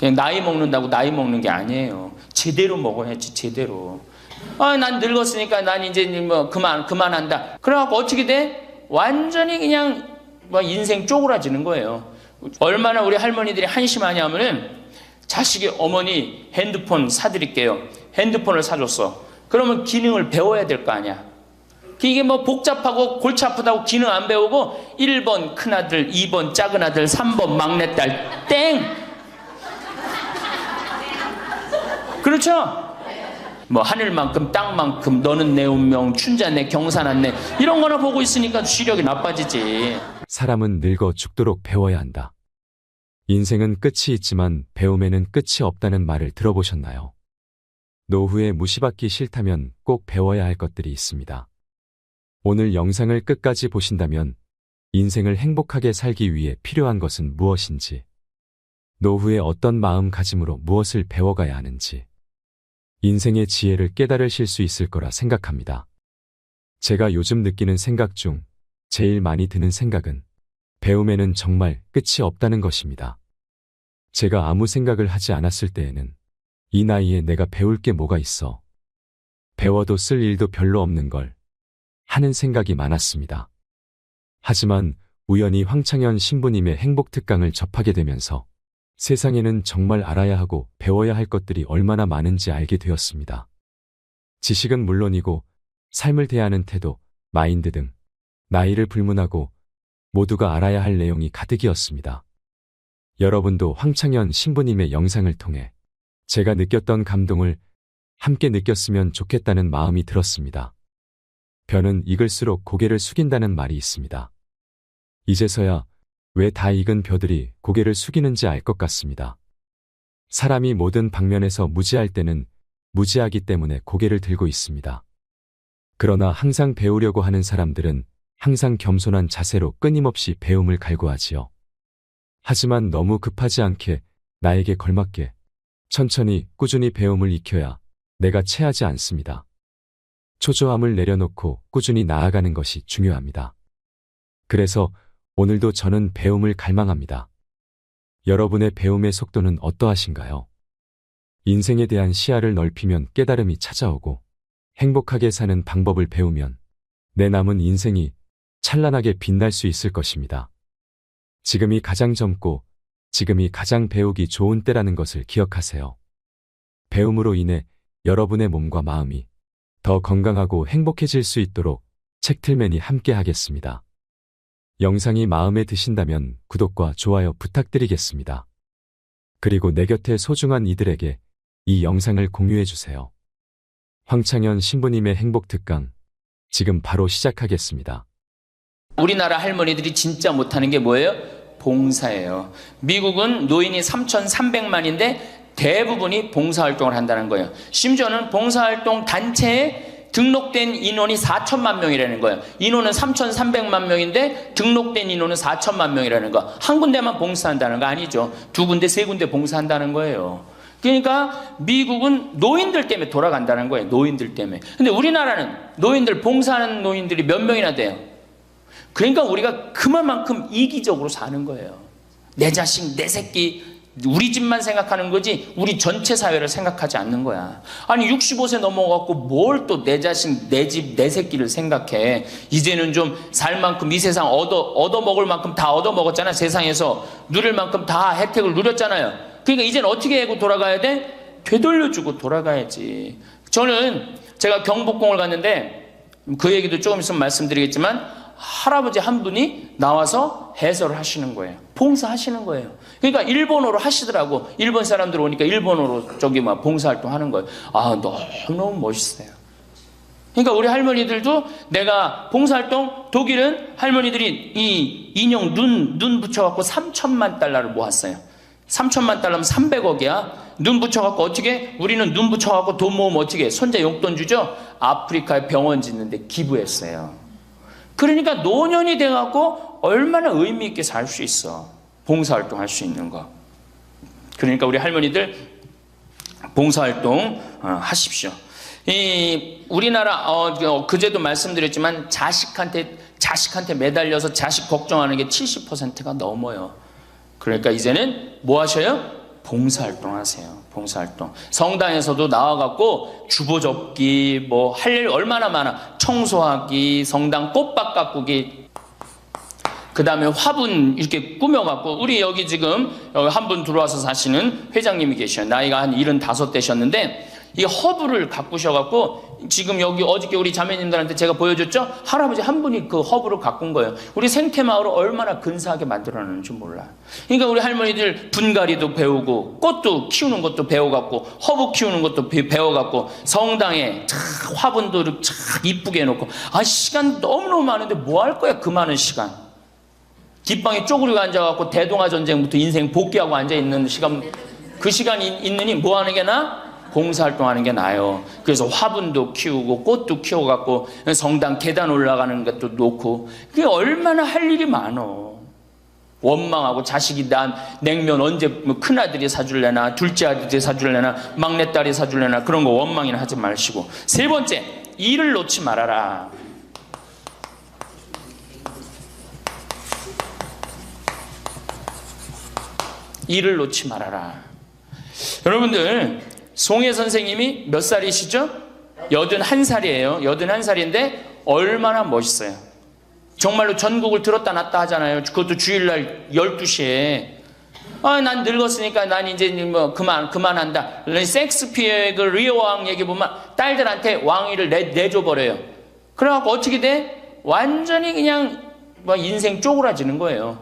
그냥 나이 먹는다고 나이 먹는 게 아니에요. 제대로 먹어야지, 제대로. 난 늙었으니까 난 이제 뭐 그만한다. 그래갖고 어떻게 돼? 완전히 그냥 뭐 인생 쪼그라지는 거예요. 얼마나 우리 할머니들이 한심하냐면은 자식이 어머니 핸드폰 사드릴게요. 핸드폰을 사줬어. 그러면 기능을 배워야 될 거 아니야. 이게 뭐 복잡하고 골치 아프다고 기능 안 배우고 1번 큰아들, 2번 작은아들, 3번 막내딸 땡! 그렇죠? 뭐 하늘만큼 땅만큼 너는 내 운명 춘자 내 경사난 내 이런 거나 보고 있으니까 시력이 나빠지지. 사람은 늙어 죽도록 배워야 한다. 인생은 끝이 있지만 배움에는 끝이 없다는 말을 들어보셨나요? 노후에 무시받기 싫다면 꼭 배워야 할 것들이 있습니다. 오늘 영상을 끝까지 보신다면 인생을 행복하게 살기 위해 필요한 것은 무엇인지, 노후에 어떤 마음가짐으로 무엇을 배워가야 하는지, 인생의 지혜를 깨달으실 수 있을 거라 생각합니다. 제가 요즘 느끼는 생각 중 제일 많이 드는 생각은 배움에는 정말 끝이 없다는 것입니다. 제가 아무 생각을 하지 않았을 때에는 이 나이에 내가 배울 게 뭐가 있어. 배워도 쓸 일도 별로 없는 걸 하는 생각이 많았습니다. 하지만 우연히 황창현 신부님의 행복특강을 접하게 되면서 세상에는 정말 알아야 하고 배워야 할 것들이 얼마나 많은지 알게 되었습니다. 지식은 물론이고 삶을 대하는 태도, 마인드 등 나이를 불문하고 모두가 알아야 할 내용이 가득이었습니다. 여러분도 황창현 신부님의 영상을 통해 제가 느꼈던 감동을 함께 느꼈으면 좋겠다는 마음이 들었습니다. 벼는 익을수록 고개를 숙인다는 말이 있습니다. 이제서야 왜 다 익은 벼들이 고개를 숙이는지 알 것 같습니다. 사람이 모든 방면에서 무지할 때는 무지하기 때문에 고개를 들고 있습니다. 그러나 항상 배우려고 하는 사람들은 항상 겸손한 자세로 끊임없이 배움을 갈구하지요. 하지만 너무 급하지 않게 나에게 걸맞게 천천히 꾸준히 배움을 익혀야 내가 체하지 않습니다. 초조함을 내려놓고 꾸준히 나아가는 것이 중요합니다. 그래서 오늘도 저는 배움을 갈망합니다. 여러분의 배움의 속도는 어떠하신가요? 인생에 대한 시야를 넓히면 깨달음이 찾아오고 행복하게 사는 방법을 배우면 내 남은 인생이 찬란하게 빛날 수 있을 것입니다. 지금이 가장 젊고 지금이 가장 배우기 좋은 때라는 것을 기억하세요. 배움으로 인해 여러분의 몸과 마음이 더 건강하고 행복해질 수 있도록 책틀맨이 함께 하겠습니다. 영상이 마음에 드신다면 구독과 좋아요 부탁드리겠습니다. 그리고 내 곁에 소중한 이들에게 이 영상을 공유해주세요. 황창현 신부님의 행복특강 지금 바로 시작하겠습니다. 우리나라 할머니들이 진짜 못하는 게 뭐예요? 봉사예요. 미국은 노인이 3,300만인데 대부분이 봉사활동을 한다는 거예요. 심지어는 봉사활동 단체에 등록된 인원이 4천만 명이라는 거예요. 인원은 3,300만 명인데 등록된 인원은 4천만 명이라는 거. 한 군데만 봉사한다는 거 아니죠. 두 군데, 세 군데 봉사한다는 거예요. 그러니까 미국은 노인들 때문에 돌아간다는 거예요. 노인들 때문에. 근데 우리나라는 노인들, 봉사하는 노인들이 몇 명이나 돼요. 그러니까 우리가 그만큼 이기적으로 사는 거예요. 내 자식, 내 새끼, 우리 집만 생각하는 거지 우리 전체 사회를 생각하지 않는 거야. 아니 65세 넘어갖고 뭘 또 내 자식, 내 집, 내 새끼를 생각해. 이제는 좀 살 만큼 이 세상 얻어먹을 만큼 다 얻어먹었잖아. 세상에서 누릴 만큼 다 혜택을 누렸잖아요. 그러니까 이제는 어떻게 하고 돌아가야 돼? 되돌려주고 돌아가야지. 저는 제가 경복궁을 갔는데 그 얘기도 조금 있으면 말씀드리겠지만 할아버지 한 분이 나와서 해설을 하시는 거예요. 봉사하시는 거예요. 그러니까 일본어로 하시더라고. 일본 사람들 오니까 일본어로 봉사활동 하는 거예요. 너무너무 멋있어요. 그러니까 우리 할머니들도 내가 봉사활동, 독일은 할머니들이 이 인형 눈 붙여갖고 3천만 달러를 모았어요. 3천만 달러면 300억이야. 눈 붙여갖고 어떻게? 우리는 눈 붙여갖고 돈 모으면 어떻게? 손자 용돈 주죠? 아프리카에 병원 짓는데 기부했어요. 그러니까 노년이 돼갖고 얼마나 의미 있게 살 수 있어. 봉사활동 할 수 있는 거. 그러니까 우리 할머니들 봉사활동 하십시오. 우리나라 그제도 말씀드렸지만 자식한테 매달려서 자식 걱정하는 게 70%가 넘어요. 그러니까 이제는 뭐 하셔요? 봉사활동 하세요. 봉사활동. 성당에서도 나와갖고 주보 접기, 뭐 할 일 얼마나 많아. 청소하기, 성당 꽃밭 가꾸기, 그 다음에 화분 이렇게 꾸며갖고, 우리 여기 지금 한 분 들어와서 사시는 회장님이 계셔요. 나이가 한 75 되셨는데, 이 허브를 가꾸셔갖고, 지금 여기 어저께 우리 자매님들한테 제가 보여줬죠? 할아버지 한 분이 그 허브를 가꾼 거예요. 우리 생태마을을 얼마나 근사하게 만들어놨는지 몰라. 그러니까 우리 할머니들 분갈이도 배우고, 꽃도 키우는 것도 배워갖고, 허브 키우는 것도 배워갖고, 성당에 화분도 이렇게 이쁘게 해놓고, 시간 너무너무 많은데 뭐 할 거야, 그 많은 시간. 뒷방에 쪼그리고 앉아갖고 대동아 전쟁부터 인생 복귀하고 앉아있는 시간, 그 시간이 있느니 뭐 하는 게 나아? 봉사활동하는 게 나아요. 그래서 화분도 키우고 꽃도 키워갖고 성당 계단 올라가는 것도 놓고, 그게 얼마나 할 일이 많어. 원망하고 자식이 난 냉면 언제 큰아들이 사줄래나 둘째 아들이 사줄래나 막내딸이 사줄래나 그런 거 원망이나 하지 마시고. 세 번째, 일을 놓지 말아라. 일을 놓지 말아라. 여러분들, 송혜 선생님이 몇 살이시죠? 81살이에요. 81살인데 얼마나 멋있어요. 정말로 전국을 들었다 놨다 하잖아요. 그것도 주일날 12시에. 난 늙었으니까 난 이제 뭐 그만한다. 섹스피어의 그 리오 왕 얘기 보면 딸들한테 왕위를 내줘버려요. 그래갖고 어떻게 돼? 완전히 그냥 뭐 인생 쪼그라지는 거예요.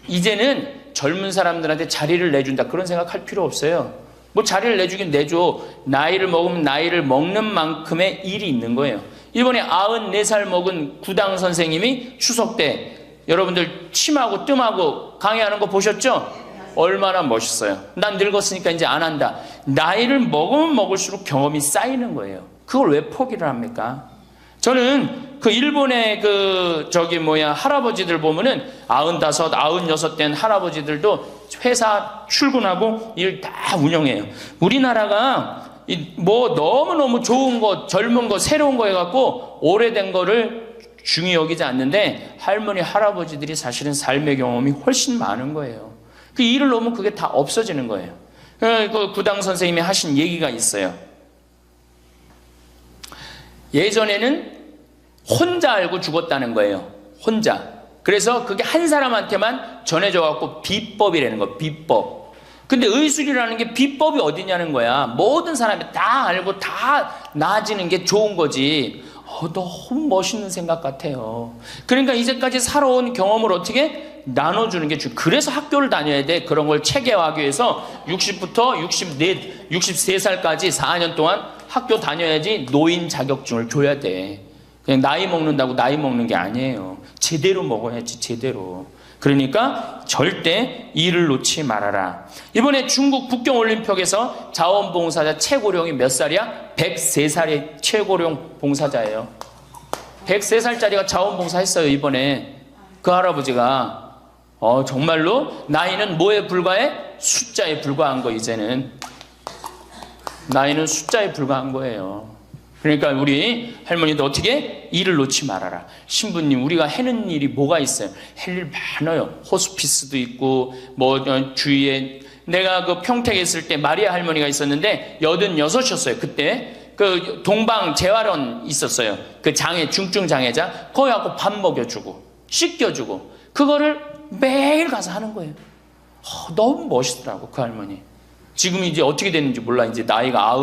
이제는 젊은 사람들한테 자리를 내준다, 그런 생각할 필요 없어요. 뭐 자리를 내주긴 내줘. 나이를 먹으면 나이를 먹는 만큼의 일이 있는 거예요. 이번에 94살 먹은 구당 선생님이 추석 때 여러분들 침하고 뜸하고 강의하는 거 보셨죠? 얼마나 멋있어요. 난 늙었으니까 이제 안 한다. 나이를 먹으면 먹을수록 경험이 쌓이는 거예요. 그걸 왜 포기를 합니까? 저는 그 일본의 할아버지들 보면은 95, 96 된 할아버지들도 회사 출근하고 일 다 운영해요. 우리나라가 뭐 너무너무 좋은 거, 젊은 거, 새로운 거 해갖고 오래된 거를 중히 여기지 않는데, 할머니, 할아버지들이 사실은 삶의 경험이 훨씬 많은 거예요. 그 일을 놓으면 그게 다 없어지는 거예요. 그 구당 선생님이 하신 얘기가 있어요. 예전에는 혼자 알고 죽었다는 거예요. 혼자. 그래서 그게 한 사람한테만 전해져갖고 비법이라는 거예요. 비법. 근데 의술이라는 게 비법이 어디냐는 거야. 모든 사람이 다 알고 다 나아지는 게 좋은 거지. 너무 멋있는 생각 같아요. 그러니까 이제까지 살아온 경험을 어떻게 나눠주는 게 중요해요. 그래서 학교를 다녀야 돼. 그런 걸 체계화하기 위해서 60부터 63살까지 4년 동안 학교 다녀야지 노인 자격증을 줘야 돼. 그냥 나이 먹는다고 나이 먹는 게 아니에요. 제대로 먹어야지, 제대로. 그러니까 절대 일을 놓지 말아라. 이번에 중국 북경올림픽에서 자원봉사자 최고령이 몇 살이야? 103살의 최고령 봉사자예요. 103살짜리가 자원봉사 했어요, 이번에. 그 할아버지가. 정말로 나이는 뭐에 불과해? 숫자에 불과한 거, 이제는. 나이는 숫자에 불과한 거예요. 그러니까 우리 할머니도 어떻게? 일을 놓지 말아라. 신부님, 우리가 해는 일이 뭐가 있어요? 할 일 많아요. 호스피스도 있고, 주위에. 내가 그 평택에 있을 때 마리아 할머니가 있었는데 86이었어요. 그때 그 동방 재활원 있었어요. 그 중증 장애자. 거기 가고 밥 먹여주고 씻겨주고 그거를 매일 가서 하는 거예요. 너무 멋있더라고, 그 할머니. 지금 이제 어떻게 됐는지 몰라. 이제 나이가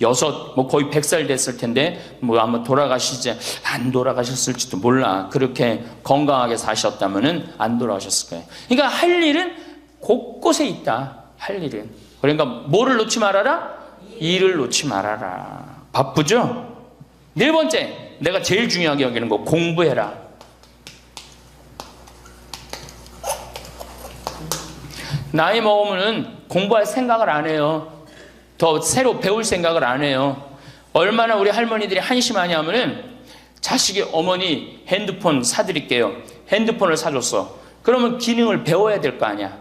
96, 거의 100살 됐을 텐데, 아마 안 돌아가셨을지도 몰라. 그렇게 건강하게 사셨다면은 안 돌아가셨을 거예요. 그러니까 할 일은 곳곳에 있다. 할 일은. 그러니까 뭐를 놓지 말아라? 일을 놓지 말아라. 바쁘죠? 네 번째, 내가 제일 중요하게 여기는 거, 공부해라. 나이 먹으면은 공부할 생각을 안 해요. 더 새로 배울 생각을 안 해요. 얼마나 우리 할머니들이 한심하냐 하면은 자식이 어머니 핸드폰 사드릴게요. 핸드폰을 사줬어. 그러면 기능을 배워야 될 거 아니야.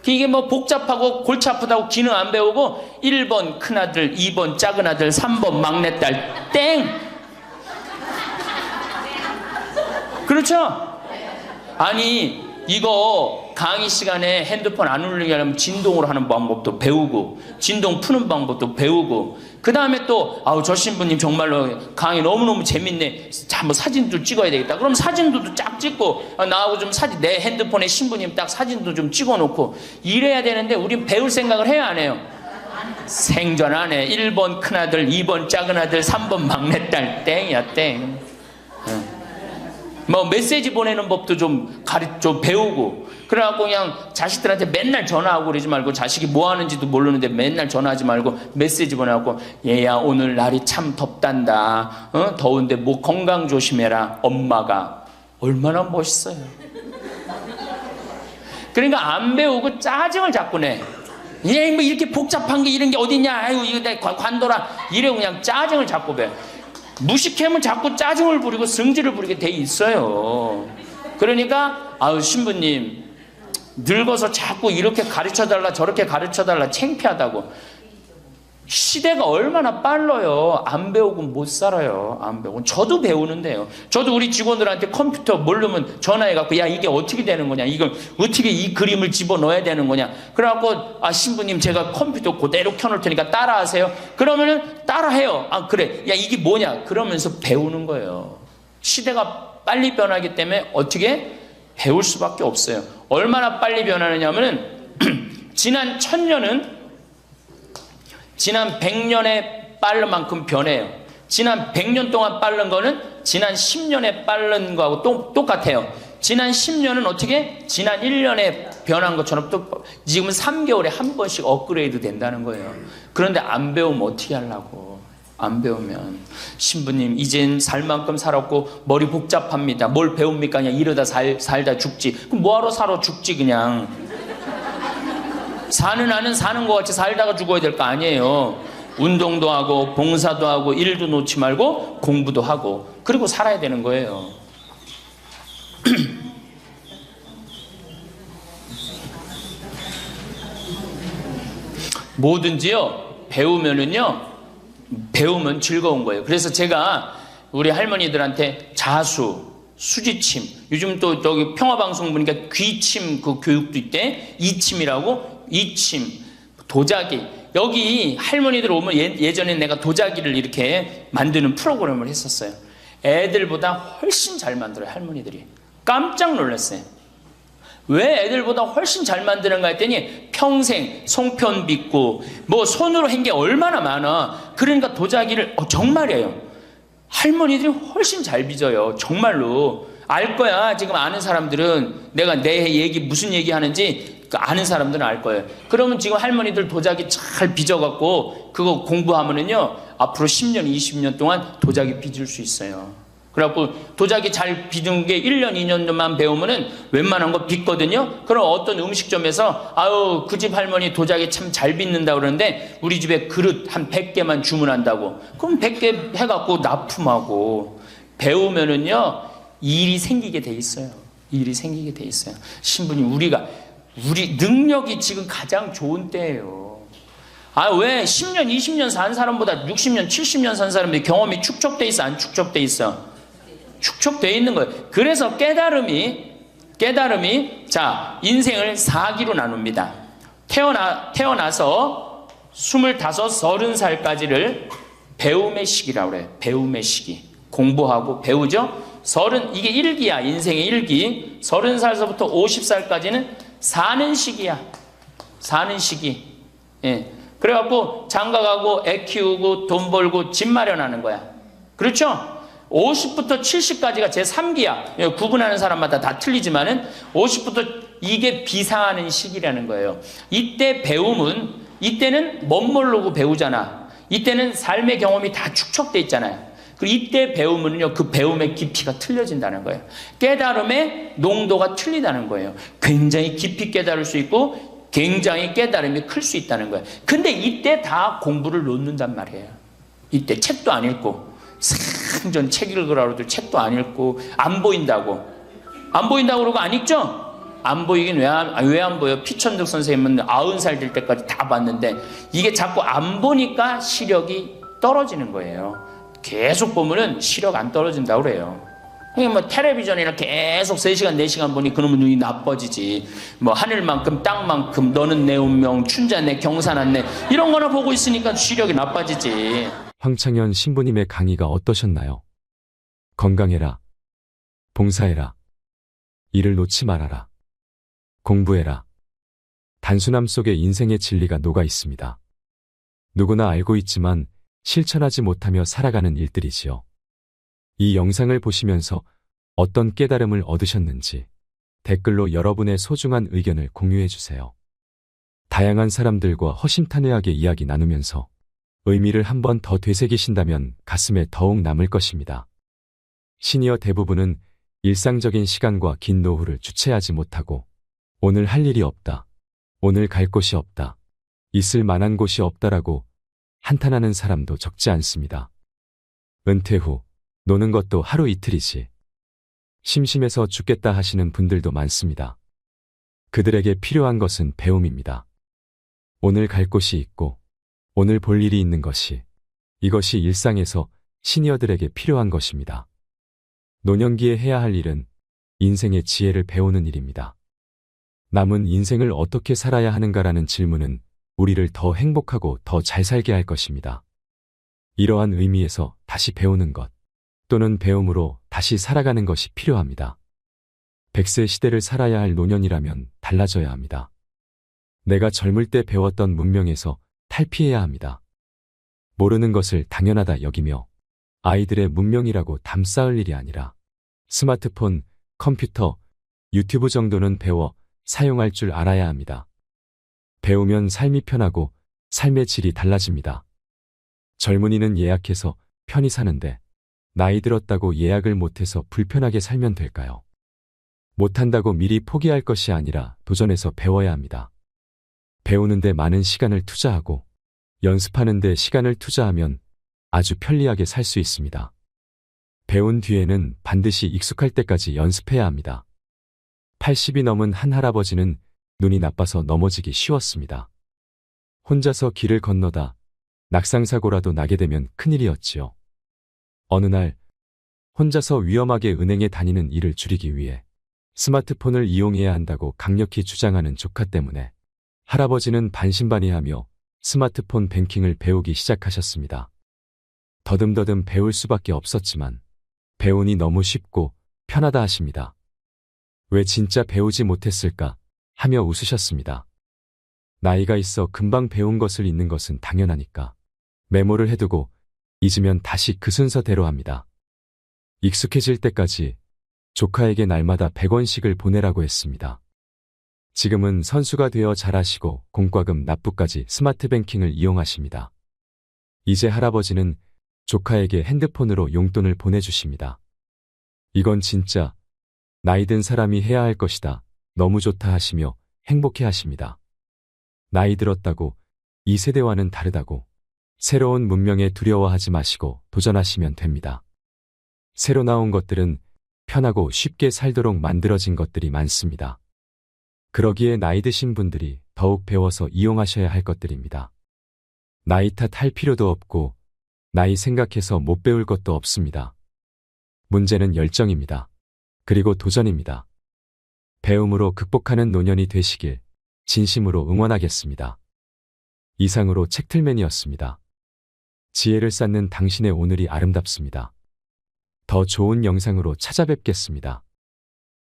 이게 복잡하고 골치 아프다고 기능 안 배우고 1번 큰아들, 2번 작은아들, 3번 막내딸 땡! 그렇죠? 아니 이거 강의 시간에 핸드폰 안 울리게 하려면 진동으로 하는 방법도 배우고, 진동 푸는 방법도 배우고, 그 다음에 또, 저 신부님 정말로 강의 너무너무 재밌네. 자, 한번 사진도 찍어야 되겠다. 그럼 사진도 쫙 찍고, 나하고 좀 내 핸드폰에 신부님 딱 사진도 좀 찍어 놓고, 이래야 되는데, 우린 배울 생각을 해야 안 해요? 생전 안 해. 1번 큰아들, 2번 작은아들, 3번 막내딸, 땡이야, 땡. 뭐 메시지 보내는 법도 좀 배우고, 그래갖고 그냥 자식들한테 맨날 전화하고 그러지 말고, 자식이 뭐 하는지도 모르는데 맨날 전화하지 말고 메시지 보내갖고, 얘야 오늘 날이 참 덥단다, 더운데 뭐 건강 조심해라, 엄마가. 얼마나 멋있어요. 그러니까 안 배우고 짜증을 자꾸 내. 얘 뭐 이렇게 복잡한 게 이런 게 어딨냐, 아유 이거 내 관둬라, 이래. 그냥 짜증을 자꾸 배. 무식하면 자꾸 짜증을 부리고 성질을 부리게 돼 있어요. 그러니까 신부님 늙어서 자꾸 이렇게 가르쳐달라 저렇게 가르쳐달라, 창피하다고. 시대가 얼마나 빨라요. 안 배우고는 못 살아요. 안 배우고. 저도 배우는데요. 저도 우리 직원들한테 컴퓨터 모르면 전화해갖고, 야 이게 어떻게 되는 거냐, 이걸 어떻게 이 그림을 집어넣어야 되는 거냐. 그래갖고 신부님 제가 컴퓨터 그대로 켜놓을 테니까 따라하세요. 그러면은 따라해요. 그래, 야 이게 뭐냐, 그러면서 배우는 거예요. 시대가 빨리 변하기 때문에 어떻게 배울 수밖에 없어요. 얼마나 빨리 변하느냐 하면은 지난 1000년은 지난 100년에 빠른 만큼 변해요. 지난 100년 동안 빠른 거는 지난 10년에 빠른 거하고 똑같아요. 지난 10년은 어떻게? 지난 1년에 변한 것처럼 또 지금은 3개월에 한 번씩 업그레이드 된다는 거예요. 그런데 안 배우면 어떻게 하려고. 안 배우면. 신부님 이젠 살 만큼 살았고 머리 복잡합니다. 뭘 배웁니까? 그냥 이러다 살다 죽지. 그럼 뭐하러 살아 죽지 그냥. 사는 안은 사는 것 같이 살다가 죽어야 될 거 아니에요. 운동도 하고 봉사도 하고 일도 놓지 말고 공부도 하고, 그리고 살아야 되는 거예요. 뭐든지요 배우면 즐거운 거예요. 그래서 제가 우리 할머니들한테 자수, 수지침, 요즘 또 저기 평화방송 보니까 귀침 그 교육도 있대. 이침이라고. 이침, 도자기. 여기 할머니들 오면 예전에 내가 도자기를 이렇게 만드는 프로그램을 했었어요. 애들보다 훨씬 잘 만들어요, 할머니들이. 깜짝 놀랐어요. 왜 애들보다 훨씬 잘 만드는가 했더니 평생 송편 빚고 뭐 손으로 한 게 얼마나 많아. 그러니까 도자기를 정말이에요. 할머니들이 훨씬 잘 빚어요. 정말로. 알 거야. 지금 아는 사람들은 내가 내 얘기 무슨 얘기 하는지 아는 사람들은 알 거예요. 그러면 지금 할머니들 도자기 잘 빚어갖고 그거 공부하면은요 앞으로 10년 20년 동안 도자기 빚을 수 있어요. 그래갖고 도자기 잘 빚은 게 1년 2년만 배우면은 웬만한 거 빚거든요. 그럼 어떤 음식점에서 그 집 할머니 도자기 참 잘 빚는다 그러는데 우리 집에 그릇 한 100개만 주문한다고. 그럼 100개 해갖고 납품하고. 배우면은요 일이 생기게 돼 있어요. 일이 생기게 돼 있어요. 신부님 우리 능력이 지금 가장 좋은 때예요. 왜 10년 20년 산 사람보다 60년 70년 산 사람들이 경험이 축적돼 있어, 안 축적돼 있어? 축적돼 있는 거예요. 그래서 깨달음이 자 인생을 4기로 나눕니다. 태어나서 25, 30살까지를 배움의 시기라고 그래요. 배움의 시기. 공부하고 배우죠. 이게 1기야. 인생의 1기. 30살서부터 50살까지는 사는 시기야. 사는 시기. 예. 그래갖고 장가가고 애 키우고 돈 벌고 집 마련하는 거야. 그렇죠? 50부터 70까지가 제 3기야. 구분하는 사람마다 다 틀리지만은 50부터 이게 비상하는 시기라는 거예요. 이때는 멋 모르고 배우잖아. 이때는 삶의 경험이 다 축적돼 있잖아요. 그리고 이때 배우면요, 그 배움의 깊이가 틀려진다는 거예요. 깨달음의 농도가 틀리다는 거예요. 굉장히 깊이 깨달을 수 있고 굉장히 깨달음이 클 수 있다는 거예요. 근데 이때 다 공부를 놓는단 말이에요. 이때 책도 안 읽고 생전 책 읽으라고도 책도 안 읽고 안 보인다고 그러고 안 읽죠? 안 보이긴 왜 안 보여? 피천득 선생님은 90살 될 때까지 다 봤는데 이게 자꾸 안 보니까 시력이 떨어지는 거예요. 계속 보면은 시력 안 떨어진다고 그래요. 이게 뭐 텔레비전이나 계속 3시간, 4시간 보니 그놈의 눈이 나빠지지. 뭐 하늘만큼 땅만큼 너는 내 운명, 춘자 내 경사난 내 이런 거나 보고 있으니까視力이 나빠지지. 황창현 신부님의 강의가 어떠셨나요? 건강해라. 봉사해라. 일을 놓지 말아라. 공부해라. 단순함 속에 인생의 진리가 녹아 있습니다. 누구나 알고 있지만 실천하지 못하며 살아가는 일들이지요. 이 영상을 보시면서 어떤 깨달음을 얻으셨는지 댓글로 여러분의 소중한 의견을 공유해 주세요. 다양한 사람들과 허심탄회하게 이야기 나누면서 의미를 한 번 더 되새기신다면 가슴에 더욱 남을 것입니다. 시니어 대부분은 일상적인 시간과 긴 노후를 주체하지 못하고 오늘 할 일이 없다. 오늘 갈 곳이 없다. 있을 만한 곳이 없다라고 한탄하는 사람도 적지 않습니다. 은퇴 후 노는 것도 하루 이틀이지. 심심해서 죽겠다 하시는 분들도 많습니다. 그들에게 필요한 것은 배움입니다. 오늘 갈 곳이 있고 오늘 볼 일이 있는 것이 이것이 일상에서 시니어들에게 필요한 것입니다. 노년기에 해야 할 일은 인생의 지혜를 배우는 일입니다. 남은 인생을 어떻게 살아야 하는가라는 질문은 우리를 더 행복하고 더 잘 살게 할 것입니다. 이러한 의미에서 다시 배우는 것 또는 배움으로 다시 살아가는 것이 필요합니다. 100세 시대를 살아야 할 노년이라면 달라져야 합니다. 내가 젊을 때 배웠던 문명에서 탈피해야 합니다. 모르는 것을 당연하다 여기며 아이들의 문명이라고 담쌓을 일이 아니라 스마트폰, 컴퓨터, 유튜브 정도는 배워 사용할 줄 알아야 합니다. 배우면 삶이 편하고 삶의 질이 달라집니다. 젊은이는 예약해서 편히 사는데 나이 들었다고 예약을 못해서 불편하게 살면 될까요? 못한다고 미리 포기할 것이 아니라 도전해서 배워야 합니다. 배우는데 많은 시간을 투자하고 연습하는데 시간을 투자하면 아주 편리하게 살 수 있습니다. 배운 뒤에는 반드시 익숙할 때까지 연습해야 합니다. 80이 넘은 한 할아버지는 눈이 나빠서 넘어지기 쉬웠습니다. 혼자서 길을 건너다 낙상사고라도 나게 되면 큰일이었지요. 어느 날 혼자서 위험하게 은행에 다니는 일을 줄이기 위해 스마트폰을 이용해야 한다고 강력히 주장하는 조카 때문에 할아버지는 반신반의하며 스마트폰 뱅킹을 배우기 시작하셨습니다. 더듬더듬 배울 수밖에 없었지만 배우니 너무 쉽고 편하다 하십니다. 왜 진짜 배우지 못했을까 하며 웃으셨습니다. 나이가 있어 금방 배운 것을 잊는 것은 당연하니까 메모를 해두고 잊으면 다시 그 순서대로 합니다. 익숙해질 때까지 조카에게 날마다 100원씩을 보내라고 했습니다. 지금은 선수가 되어 잘하시고 공과금 납부까지 스마트 뱅킹을 이용하십니다. 이제 할아버지는 조카에게 핸드폰으로 용돈을 보내주십니다. 이건 진짜 나이 든 사람이 해야 할 것이다. 너무 좋다 하시며 행복해 하십니다. 나이 들었다고 이 세대와는 다르다고 새로운 문명에 두려워하지 마시고 도전하시면 됩니다. 새로 나온 것들은 편하고 쉽게 살도록 만들어진 것들이 많습니다. 그러기에 나이 드신 분들이 더욱 배워서 이용하셔야 할 것들입니다. 나이 탓할 필요도 없고 나이 생각해서 못 배울 것도 없습니다. 문제는 열정입니다. 그리고 도전입니다. 배움으로 극복하는 노년이 되시길 진심으로 응원하겠습니다. 이상으로 책틀맨이었습니다. 지혜를 쌓는 당신의 오늘이 아름답습니다. 더 좋은 영상으로 찾아뵙겠습니다.